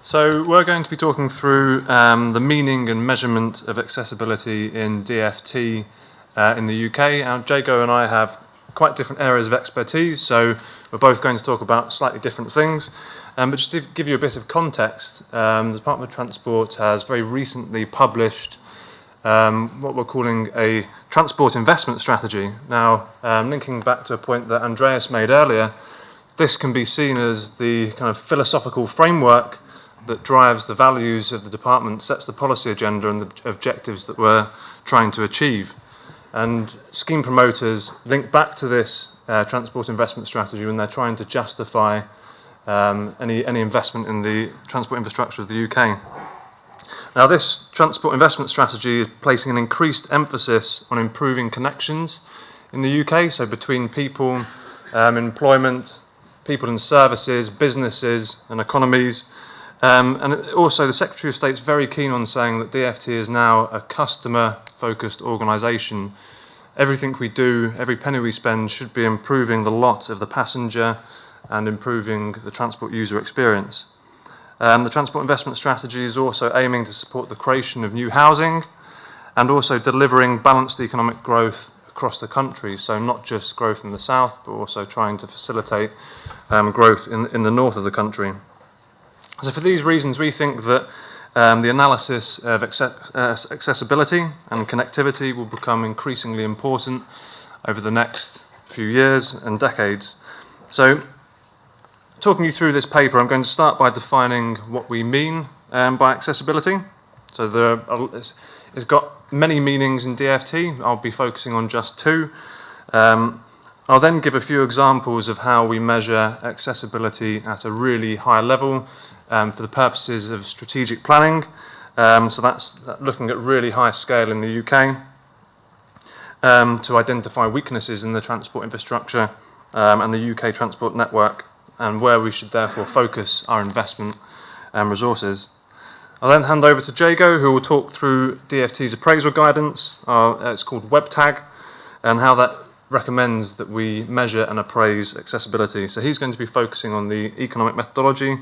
So we're going to be talking through the meaning and measurement of accessibility in DFT in the UK. Now, Jago and I have quite different areas of expertise, so we're both going to talk about slightly different things. But just to give you a bit of context, the Department of Transport has very recently published what we're calling a transport investment strategy. Now, linking back to a point that Andreas made earlier, this can be seen as the kind of philosophical framework that drives the values of the department, sets the policy agenda and the objectives that we're trying to achieve. And scheme promoters link back to this transport investment strategy when they're trying to justify any investment in the transport infrastructure of the UK. Now, this transport investment strategy is placing an increased emphasis on improving connections in the UK, so between people, employment, people and services, businesses and economies. And also the Secretary of State's very keen on saying that DFT is now a customer-focused organisation. Everything we do, every penny we spend should be improving the lot of the passenger and improving the transport user experience. The transport investment strategy is also aiming to support the creation of new housing and also delivering balanced economic growth across the country, so not just growth in the south, but also trying to facilitate growth in the north of the country. So for these reasons, we think that the analysis of accessibility and connectivity will become increasingly important over the next few years and decades. So talking you through this paper, I'm going to start by defining what we mean by accessibility. So it's got many meanings in DFT. I'll be focusing on just two. I'll then give a few examples of how we measure accessibility at a really high level for the purposes of strategic planning. So that's looking at really high scale in the UK to identify weaknesses in the transport infrastructure and the UK transport network and where we should therefore focus our investment and resources. I'll then hand over to Jago, who will talk through DFT's appraisal guidance. It's called WebTag, and how that recommends that we measure and appraise accessibility. So he's going to be focusing on the economic methodology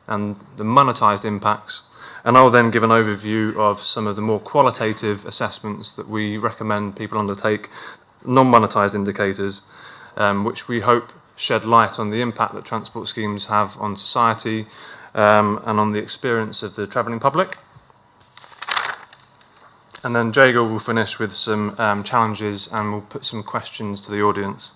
and the monetised impacts. And I'll then give an overview of some of the more qualitative assessments that we recommend people undertake, non-monetised indicators, which we hope shed light on the impact that transport schemes have on society and on the experience of the travelling public. And then Jago will finish with some challenges and we'll put some questions to the audience.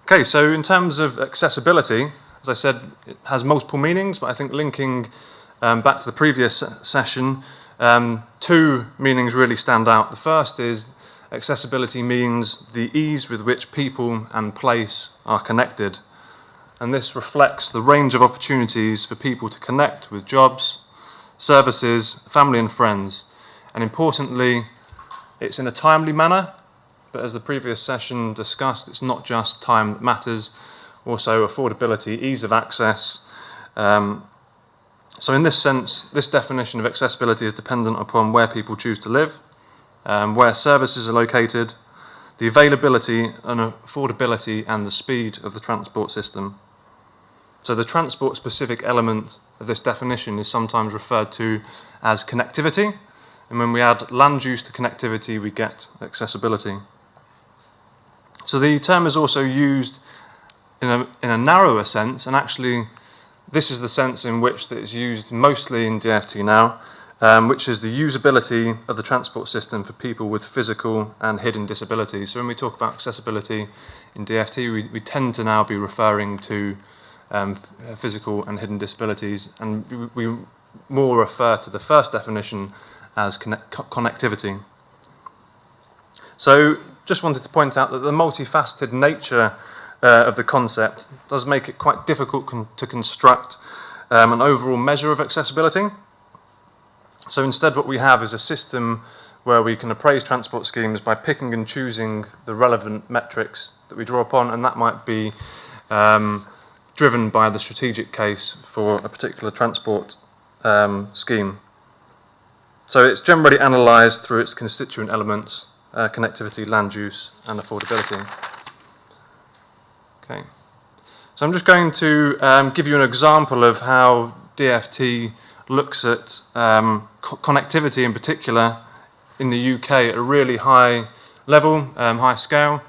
Okay, so in terms of accessibility, as I said, it has multiple meanings, but I think linking back to the previous session, two meanings really stand out. The first is accessibility means the ease with which people and place are connected. And this reflects the range of opportunities for people to connect with jobs, services, family and friends. And importantly, it's in a timely manner, but as the previous session discussed, it's not just time that matters, also affordability, ease of access. So in this sense, this definition of accessibility is dependent upon where people choose to live, where services are located, the availability and affordability and the speed of the transport system. So the transport-specific element of this definition is sometimes referred to as connectivity, and when we add land use to connectivity, we get accessibility. So the term is also used in a narrower sense, and actually this is the sense in which that is used mostly in DFT now, which is the usability of the transport system for people with physical and hidden disabilities. So when we talk about accessibility in DFT, we tend to now be referring to physical and hidden disabilities, and we more refer to the first definition as connectivity. So just wanted to point out that the multifaceted nature of the concept does make it quite difficult to construct an overall measure of accessibility. So instead what we have is a system where we can appraise transport schemes by picking and choosing the relevant metrics that we draw upon, and that might be driven by the strategic case for a particular transport scheme. So it's generally analysed through its constituent elements, connectivity, land use and affordability. Okay. So I'm just going to give you an example of how DFT looks at connectivity in particular in the UK at a really high level, high scale.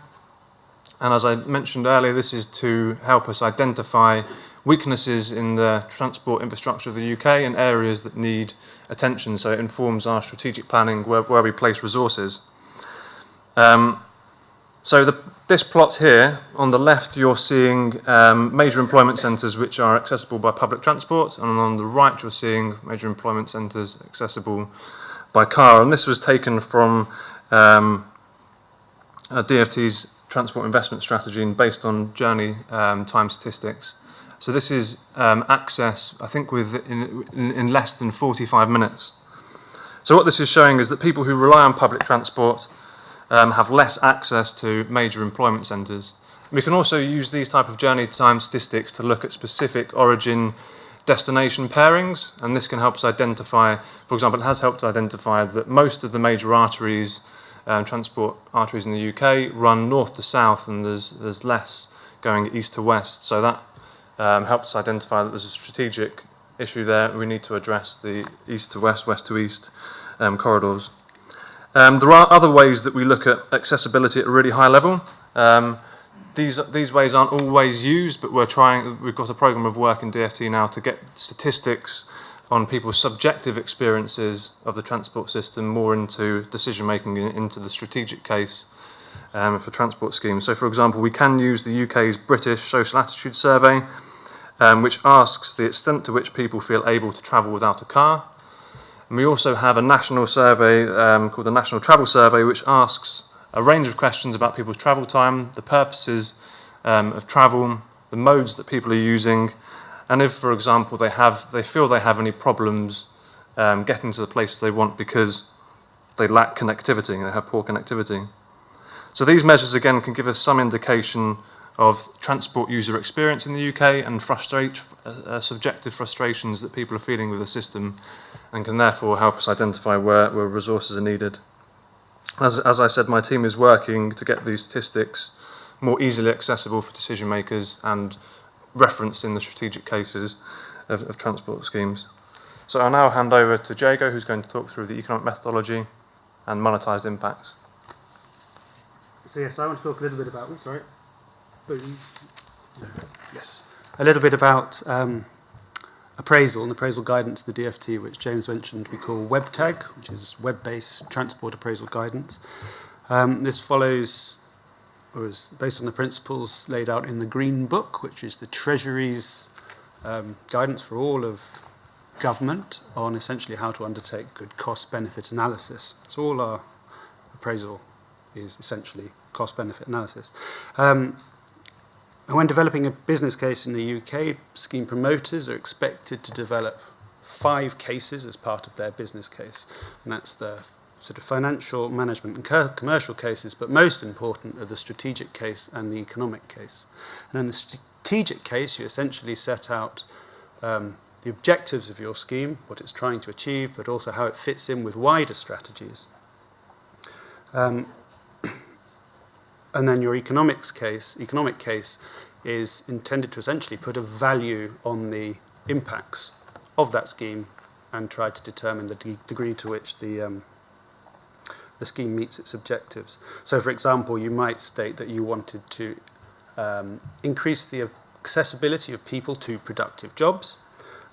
And as I mentioned earlier, this is to help us identify weaknesses in the transport infrastructure of the UK and areas that need attention, so it informs our strategic planning where we place resources. This plot here, on the left you're seeing major employment centres which are accessible by public transport, and on the right you're seeing major employment centres accessible by car. And this was taken from DFT's transport investment strategy and based on journey time statistics. So this is access, I think, in less than 45 minutes. So what this is showing is that people who rely on public transport have less access to major employment centres. We can also use these type of journey time statistics to look at specific origin destination pairings, and this can help us identify, for example, it has helped identify that most of the major arteries, transport arteries in the UK, run north to south, and there's less going east to west. So that helps us identify that there's a strategic issue there. We need to address the east to west, west to east corridors. There are other ways that we look at accessibility at a really high level. These ways aren't always used, but we've got a program of work in DFT now to get statistics on people's subjective experiences of the transport system more into decision making, into the strategic case for transport schemes. So for example, we can use the UK's British Social Attitude Survey, which asks the extent to which people feel able to travel without a car. And we also have a national survey called the National Travel Survey, which asks a range of questions about people's travel time, the purposes of travel, the modes that people are using, and if, for example, they feel they have any problems getting to the places they want because they lack connectivity, they have poor connectivity. So these measures, again, can give us some indication of transport user experience in the UK and subjective frustrations that people are feeling with the system, and can therefore help us identify where resources are needed. As I said, my team is working to get these statistics more easily accessible for decision makers and referenced in the strategic cases of transport schemes. So I'll now hand over to Jago, who's going to talk through the economic methodology and monetised impacts. So yes, I want to talk a little bit about, a little bit about appraisal and appraisal guidance, the DFT, which James mentioned we call WebTag, which is web-based transport appraisal guidance. This follows, or is based on the principles laid out in the Green Book, which is the Treasury's guidance for all of government on essentially how to undertake good cost-benefit analysis. So all our appraisal is essentially cost-benefit analysis. And when developing a business case in the UK, scheme promoters are expected to develop 5 cases as part of their business case. And that's the sort of financial, management and commercial cases, but most important are the strategic case and the economic case. And in the strategic case, you essentially set out the objectives of your scheme, what it's trying to achieve, but also how it fits in with wider strategies. And then your economic case is intended to essentially put a value on the impacts of that scheme and try to determine the degree to which the scheme meets its objectives. So, for example, you might state that you wanted to increase the accessibility of people to productive jobs,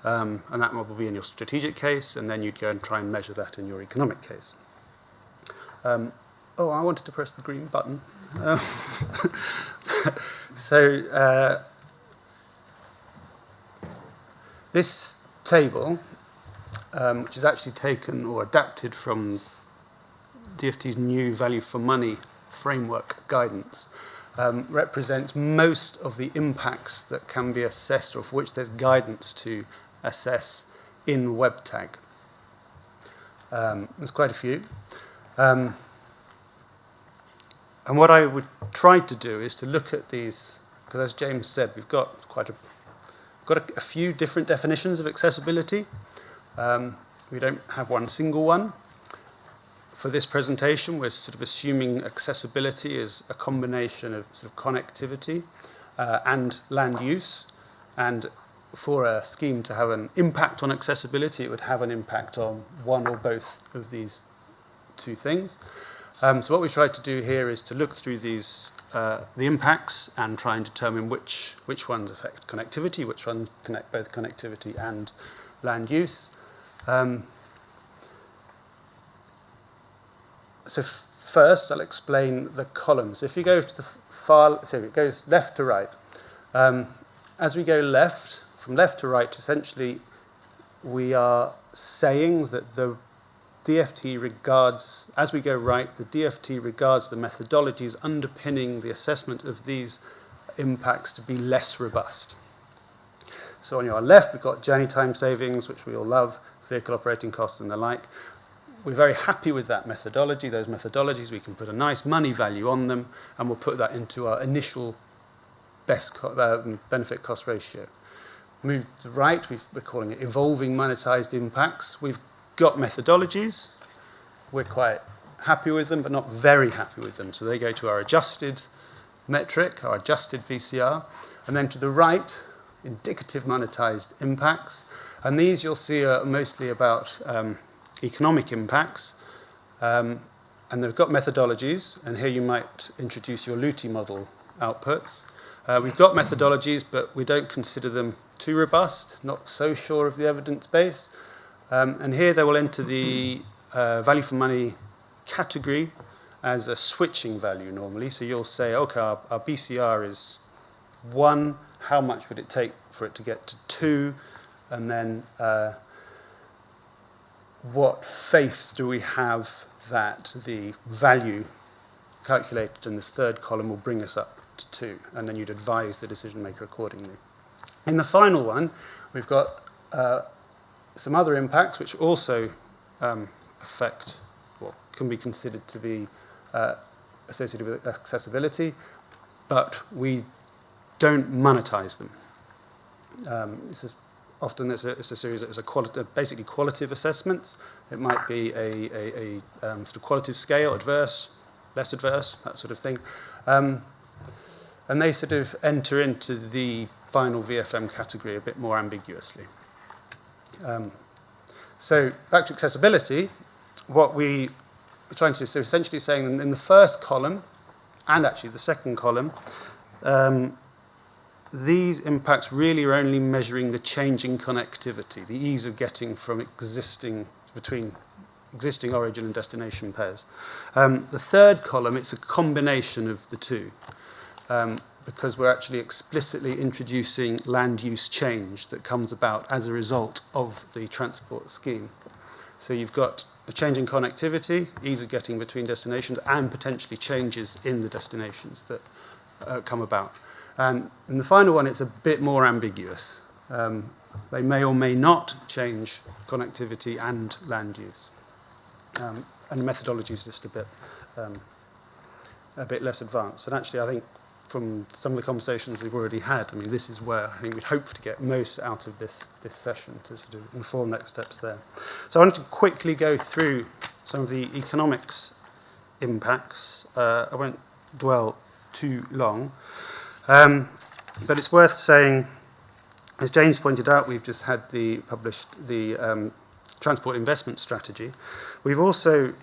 and that will be in your strategic case, and then you'd go and try and measure that in your economic case. Oh, I wanted to press the green button. So this table, which is actually taken or adapted from DFT's new value for money framework guidance, represents most of the impacts that can be assessed or for which there's guidance to assess in WebTag. There's quite a few. And what I would try to do is to look at these, because as James said, we've got a few different definitions of accessibility. We don't have one single one. For this presentation, we're sort of assuming accessibility is a combination of sort of connectivity and land use. And for a scheme to have an impact on accessibility, it would have an impact on one or both of these two things. So what we tried to do here is to look through these, the impacts and try and determine which ones affect connectivity, which ones connect both connectivity and land use. So first, I'll explain the columns. If you go to the far, so it goes left to right. As we go left, from left to right, essentially, we are saying that the DFT regards, as we go right, the DFT regards the methodologies underpinning the assessment of these impacts to be less robust. So on your left, we've got journey time savings, which we all love, vehicle operating costs and the like. We're very happy with that methodology, those methodologies. We can put a nice money value on them, and we'll put that into our initial best benefit cost ratio. Move to the right, we're calling it evolving monetized impacts. We've got methodologies. We're quite happy with them, but not very happy with them. So they go to our adjusted metric, our adjusted VCR. And then to the right, indicative monetized impacts. And these you'll see are mostly about economic impacts. And they've got methodologies. And here you might introduce your Luty model outputs. We've got methodologies, but we don't consider them too robust, not so sure of the evidence base. And here they will enter the value for money category as a switching value normally. So you'll say, okay, our BCR is 1, how much would it take for it to get to 2? And then what faith do we have that the value calculated in this third column will bring us up to 2? And then you'd advise the decision maker accordingly. In the final one, we've got some other impacts which also affect what can be considered to be associated with accessibility, but we don't monetize them. This is often it's a series of basically qualitative assessments. It might be a sort of qualitative scale, adverse, less adverse, that sort of thing. And they sort of enter into the final VFM category a bit more ambiguously. So back to accessibility, what we are trying to do, so essentially saying in the first column, and actually the second column, these impacts really are only measuring the changing connectivity, the ease of getting from between existing origin and destination pairs. The third column, it's a combination of the two, because we're actually explicitly introducing land use change that comes about as a result of the transport scheme. So you've got a change in connectivity, ease of getting between destinations, and potentially changes in the destinations that come about. And in the final one, it's a bit more ambiguous. They may or may not change connectivity and land use. And the methodology is just a bit less advanced. And actually, I think from some of the conversations we've already had, I mean, this is where I think we'd hope to get most out of this session to sort of inform next steps there. So I wanted to quickly go through some of the economics impacts. I won't dwell too long. But it's worth saying, as James pointed out, we've just had published the transport investment strategy. We also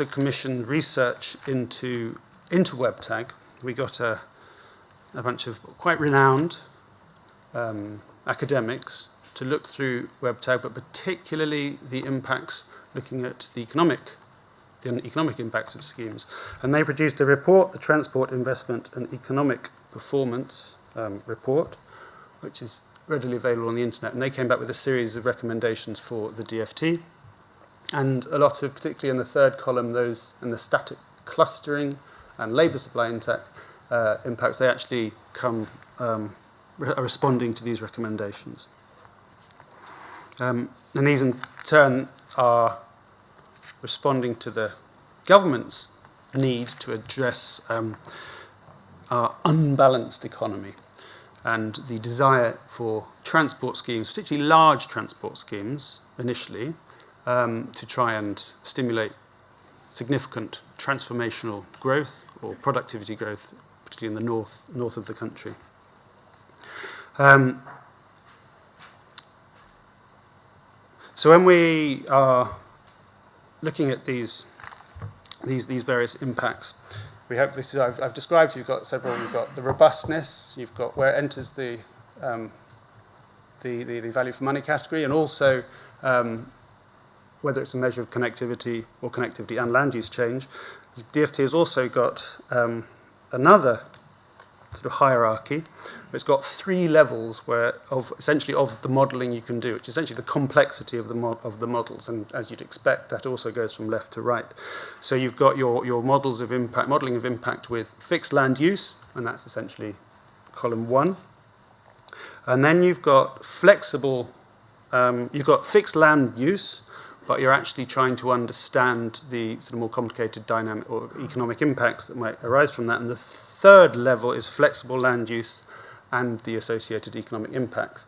commissioned research into WebTag. We got a bunch of quite renowned academics to look through WebTag, but particularly the impacts, looking at the economic impacts of schemes. And they produced a report, the Transport Investment and Economic Performance report, which is readily available on the internet. And they came back with a series of recommendations for the DFT. And a lot of, particularly in the third column, those in the static clustering and labour supply impacts, they actually are responding to these recommendations. And these in turn are responding to the government's need to address our unbalanced economy and the desire for transport schemes, particularly large transport schemes initially, to try and stimulate significant transformational growth or productivity growth, particularly in the north of the country. Um, so when we are looking at these various impacts, we have this. I've described. You've got several. You've got the robustness. You've got where it enters the value for money category, and also whether it's a measure of connectivity or connectivity and land use change. DFT has also got another sort of hierarchy. It's got 3 levels essentially of the modelling you can do, which is essentially the complexity of the models, and as you'd expect, that also goes from left to right. So you've got your models of impact, modelling of impact with fixed land use, and that's essentially column 1. And then you've got flexible, you've got fixed land use, but you're actually trying to understand the sort of more complicated dynamic or economic impacts that might arise from that. And the third level is flexible land use and the associated economic impacts.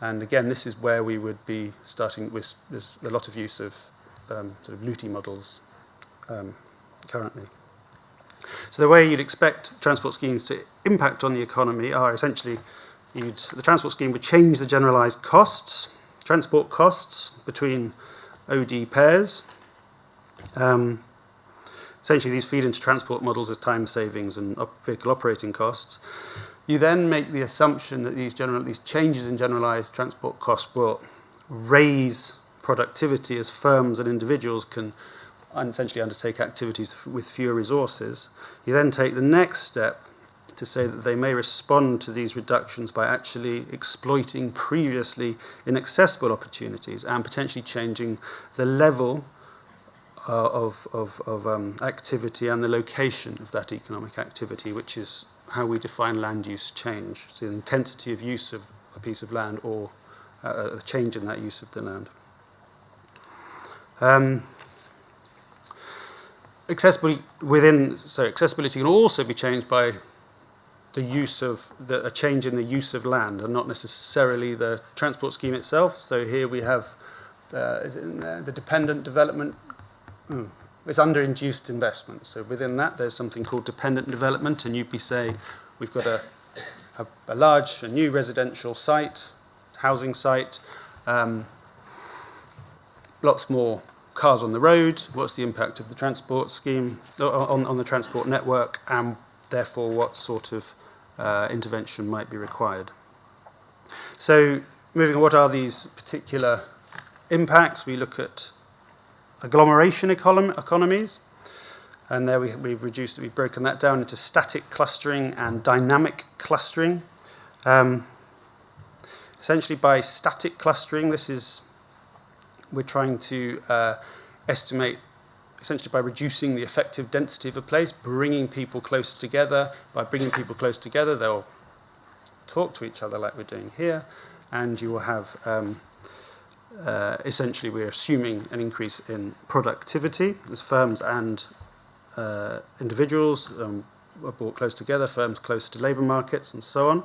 And again, this is where we would be starting with. There's a lot of use of sort of LUTI models currently. So the way you'd expect transport schemes to impact on the economy are essentially the transport scheme would change the generalised costs, transport costs between OD pairs. Essentially, these feed into transport models as time savings and vehicle operating costs. You then make the assumption that these changes in generalised transport costs will raise productivity as firms and individuals can essentially undertake activities with fewer resources. You then take the next step to say that they may respond to these reductions by actually exploiting previously inaccessible opportunities and potentially changing the level of activity and the location of that economic activity, which is how we define land use change, so the intensity of use of a piece of land or a change in that use of the land. Accessibility can also be changed by the use of a change in the use of land, and not necessarily the transport scheme itself. So here we have the dependent development. It's under induced investment. So within that, there's something called dependent development, and you'd be saying we've got a large, a new residential site, housing site, lots more cars on the road. What's the impact of the transport scheme on the transport network, and therefore what sort of intervention might be required? So moving on, what are these particular impacts? We look at agglomeration economies, and there we've broken that down into static clustering and dynamic clustering. Essentially, by static clustering, we're trying to estimate, essentially by reducing the effective density of a place, bringing people close together. By bringing people close together, they'll talk to each other like we're doing here, and you will have essentially, we're assuming an increase in productivity as firms and individuals are brought close together, firms closer to labour markets, and so on.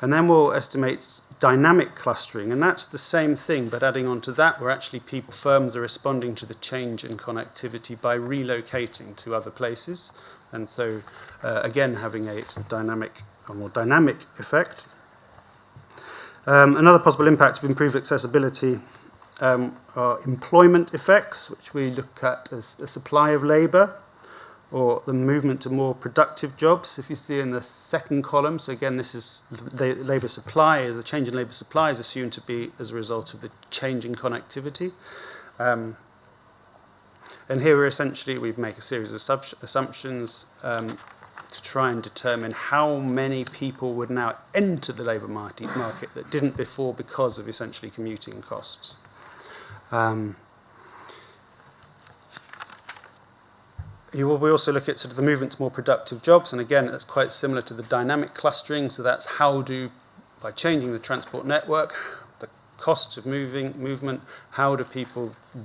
And then we'll estimate dynamic clustering, and that's the same thing, but adding on to that, where actually firms are responding to the change in connectivity by relocating to other places, and so again having a sort of more dynamic effect. Another possible impact of improved accessibility are employment effects, which we look at as the supply of labour or the movement to more productive jobs. If you see in the second column, so again, this is the labour supply. The change in labour supply is assumed to be as a result of the change in connectivity. And here we make a series of assumptions to try and determine how many people would now enter the labour market that didn't before because of essentially commuting costs. We also look at sort of the movement to more productive jobs, and again, that's quite similar to the dynamic clustering. So that's by changing the transport network, the costs of movement, how do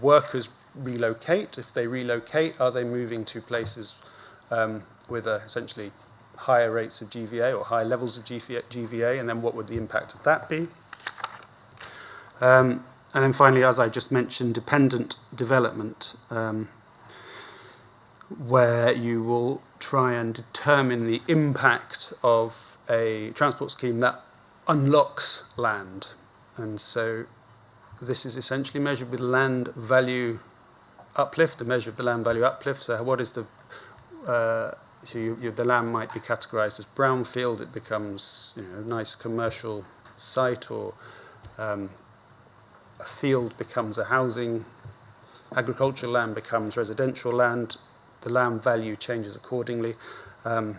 workers relocate? If they relocate, are they moving to places with essentially higher rates of GVA or higher levels of GVA, and then what would the impact of that be? And then finally, as I just mentioned, dependent development, where you will try and determine the impact of a transport scheme that unlocks land. And so this is essentially measured with land value uplift, a measure of the land value uplift. So what is the the land might be categorized as brownfield. It becomes a nice commercial site, or a field becomes a housing. Agricultural land becomes residential land. The land value changes accordingly. And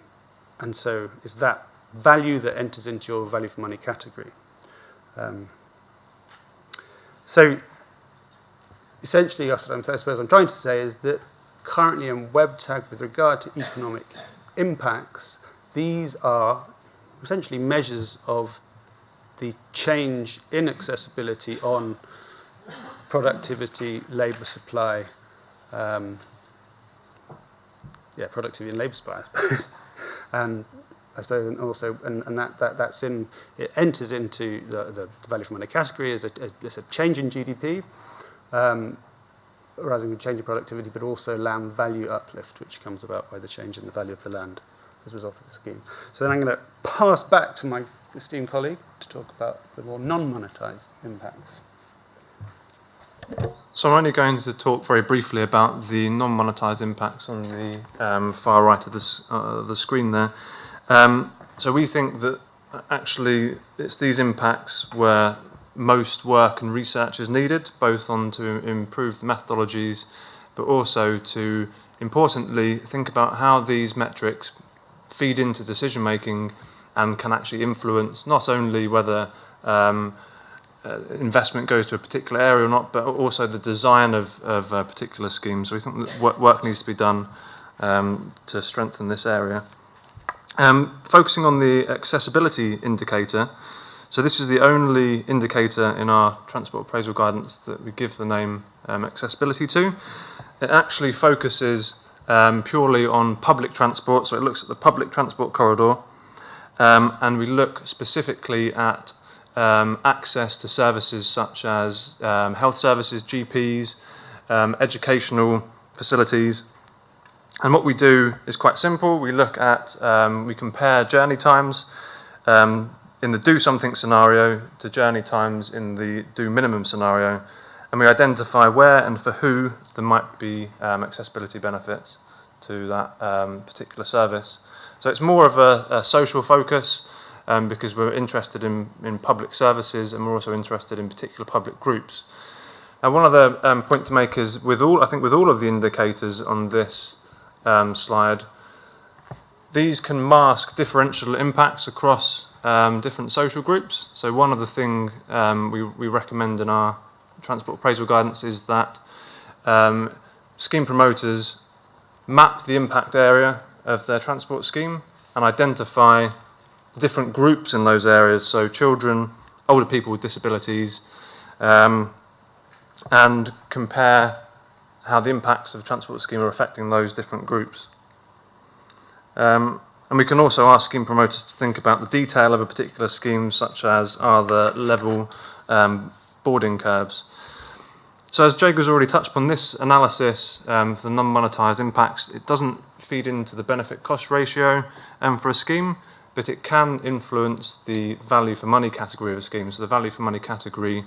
so it's that value that enters into your value for money category. So essentially, I suppose I'm trying to say is that currently in WebTag, with regard to economic impacts, these are essentially measures of the change in accessibility on productivity, labour supply, productivity and labour supply, I suppose, and I suppose, and also, and that's in, it enters into the value for money category as a change in GDP, rather than change in productivity, but also land value uplift, which comes about by the change in the value of the land as a result of the scheme. So then I'm going to pass back to my esteemed colleague to talk about the more non-monetised impacts. So I'm only going to talk very briefly about the non-monetised impacts on the far right of the screen there. So we think that actually it's these impacts where most work and research is needed, both on to improve the methodologies, but also to, importantly, think about how these metrics feed into decision making and can actually influence not only whether investment goes to a particular area or not, but also the design of particular schemes. So we think that work needs to be done to strengthen this area. Focusing on the accessibility indicator, so this is the only indicator in our transport appraisal guidance that we give the name accessibility to. It actually focuses purely on public transport, so it looks at the public transport corridor, and we look specifically at access to services such as health services, GPs, educational facilities. And what we do is quite simple. We look at, we compare journey times in the do something scenario to journey times in the do minimum scenario, and we identify where and for who there might be accessibility benefits to that particular service. So it's more of a social focus, because we're interested in public services, and we're also interested in particular public groups. Now, one other point to make is with all of the indicators on this slide, these can mask differential impacts across different social groups. So one of the things we recommend in our transport appraisal guidance is that scheme promoters map the impact area of their transport scheme and identify the different groups in those areas, so children, older people with disabilities, and compare how the impacts of the transport scheme are affecting those different groups. And we can also ask scheme promoters to think about the detail of a particular scheme, such as are the level boarding curbs. So as Jago's already touched upon, this analysis for the non-monetised impacts, it doesn't feed into the benefit-cost ratio for a scheme, but it can influence the value for money category of a scheme. So the value for money category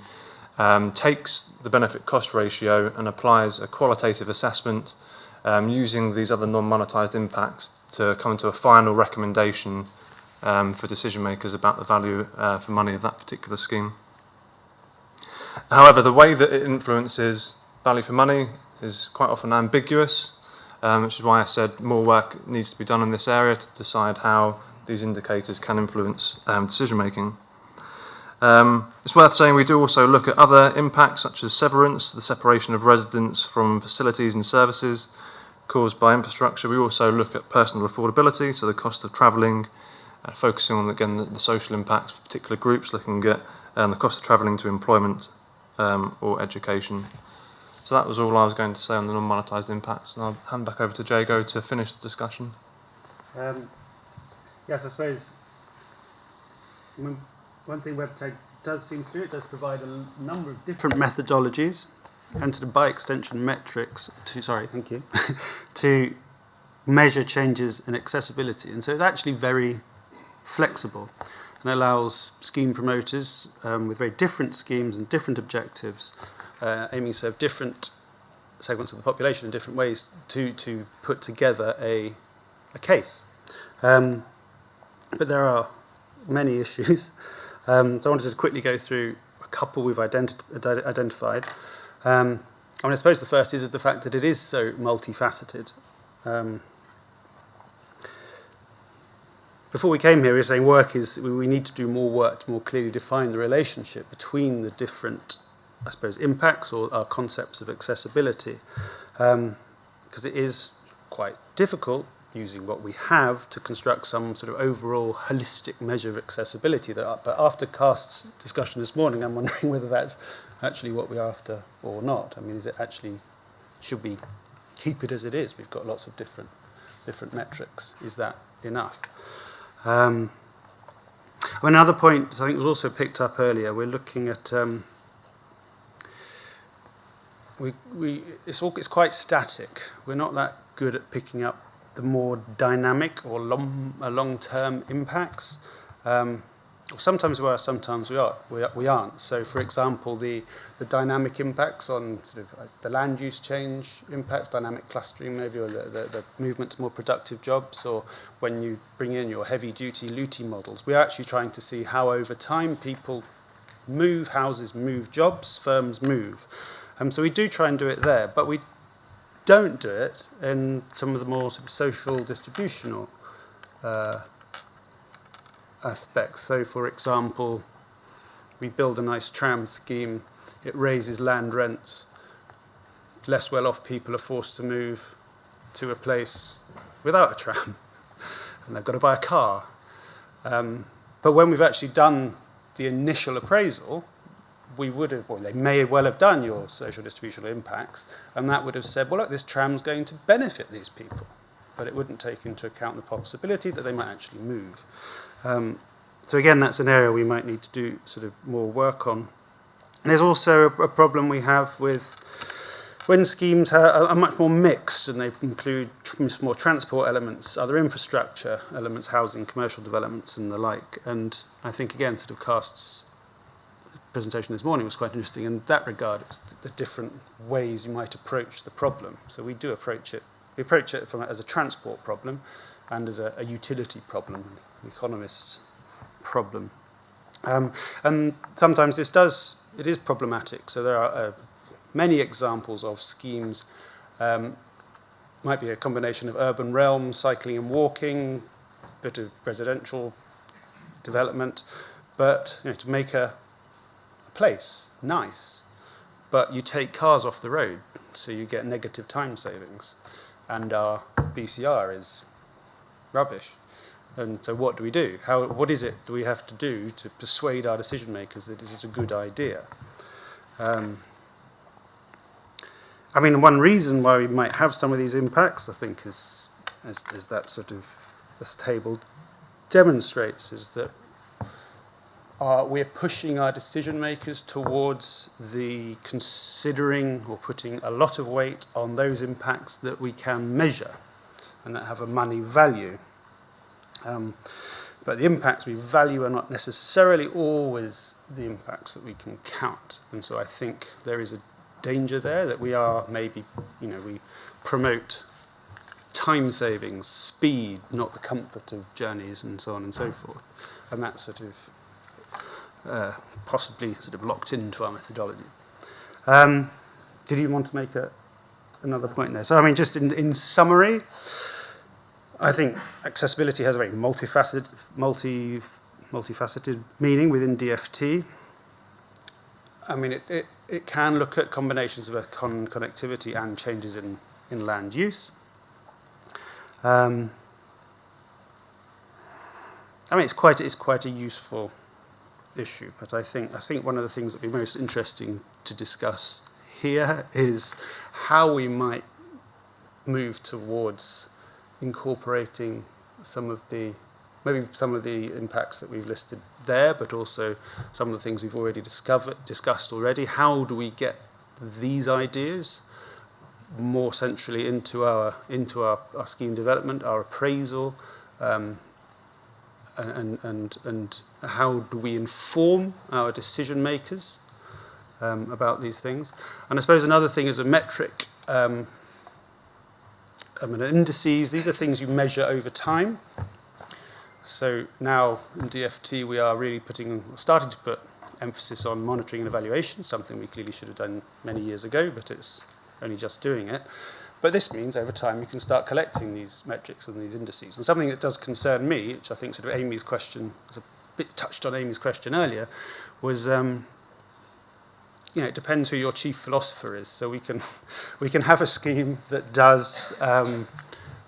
takes the benefit-cost ratio and applies a qualitative assessment using these other non-monetised impacts to come to a final recommendation for decision makers about the value for money of that particular scheme. However, the way that it influences value for money is quite often ambiguous, which is why I said more work needs to be done in this area to decide how these indicators can influence decision making. It's worth saying we do also look at other impacts such as severance, the separation of residents from facilities and services caused by infrastructure. We also look at personal affordability, so the cost of travelling, focusing on, again, the social impacts for particular groups, looking at the cost of travelling to employment or education. So that was all I was going to say on the non-monetised impacts, and I'll hand back over to Jago to finish the discussion. Yes, I suppose one thing WebTag does seem to do, it does provide a number of different methodologies and by extension metrics to measure changes in accessibility. And so it's actually very flexible. and allows scheme promoters with very different schemes and different objectives, aiming to serve different segments of the population in different ways, to put together a case. But there are many issues. So I wanted to quickly go through a couple we've identified. I suppose the first is the fact that it is so multifaceted. Before we came here, we were saying we need to do more work to more clearly define the relationship between the different, I suppose, impacts or our concepts of accessibility, because it is quite difficult using what we have to construct some sort of overall holistic measure of accessibility. But after Cast's discussion this morning, I'm wondering whether that's actually what we're after or not. I mean, is it actually, should we keep it as it is? We've got lots of different metrics. Is that enough? Another point I think was also picked up earlier, we're looking at it's quite static. We're not that good at picking up the more dynamic or long-term impacts. Sometimes we are, sometimes we aren't. So, for example, the dynamic impacts on sort of the land use change impacts, dynamic clustering maybe, or the movement to more productive jobs, or when you bring in your heavy-duty LUTI models, we are actually trying to see how over time people move, houses move, jobs, firms move. So we do try and do it there, but we don't do it in some of the more sort of social distributional aspects. So, for example, we build a nice tram scheme, it raises land rents, less well-off people are forced to move to a place without a tram, and they've got to buy a car. But when we've actually done the initial appraisal, we would have, or they may well have done your social distributional impacts, and that would have said, well, look, this tram's going to benefit these people, but it wouldn't take into account the possibility that they might actually move. So again, that's an area we might need to do sort of more work on. And there's also a problem we have with when schemes are much more mixed, and they include more transport elements, other infrastructure elements, housing, commercial developments, and the like. And I think, again, sort of Cast's presentation this morning was quite interesting in that regard. It was the different ways you might approach the problem. So we do approach it. We approach it as a transport problem and as a utility problem, an economist's problem. And sometimes it is problematic. So there are many examples of schemes. Might be a combination of urban realm, cycling and walking, bit of residential development, but to make a place nice, but you take cars off the road, so you get negative time savings, and our BCR is rubbish. And so what do we do? What is it do we have to do to persuade our decision makers that this is a good idea? I mean, one reason why we might have some of these impacts, I think, is that sort of this table demonstrates, is that we're pushing our decision makers towards the considering or putting a lot of weight on those impacts that we can measure and that have a money value. But the impacts we value are not necessarily always the impacts that we can count. And so I think there is a danger there that we are maybe, we promote time savings, speed, not the comfort of journeys, and so on and so forth. And that's sort of possibly sort of locked into our methodology. Did you want to make another point there? So, I mean, just in summary, I think accessibility has a very multifaceted meaning within DFT. I mean, it can look at combinations of connectivity and changes in land use. I mean, it's quite a useful issue, but I think one of the things that would be most interesting to discuss here is how we might move towards incorporating some of the impacts that we've listed there, but also some of the things we've already discussed already. How do we get these ideas more centrally into our scheme development, our appraisal, and how do we inform our decision makers about these things. And I suppose another thing is a metric. Indices, these are things you measure over time. So now in DFT we are really starting to put emphasis on monitoring and evaluation, something we clearly should have done many years ago, but it's only just doing it. But this means over time you can start collecting these metrics and these indices. And something that does concern me, which I think sort of Amy's question was a bit touched on Amy's question earlier, was it depends who your chief philosopher is. So we can have a scheme that does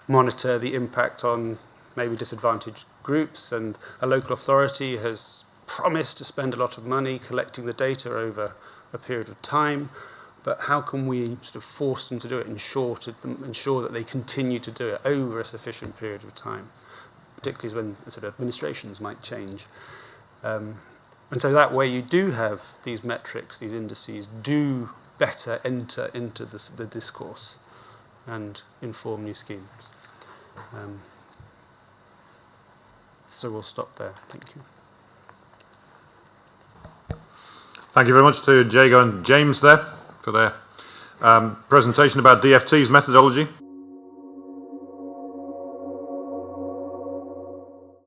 monitor the impact on maybe disadvantaged groups, and a local authority has promised to spend a lot of money collecting the data over a period of time. But how can we sort of force them to do it, ensure that they continue to do it over a sufficient period of time, particularly when sort of administrations might change. And so that way you do have these metrics, these indices, do better enter into the discourse and inform new schemes. So we'll stop there. Thank you. Thank you very much to Jago and James there for their presentation about DFT's methodology.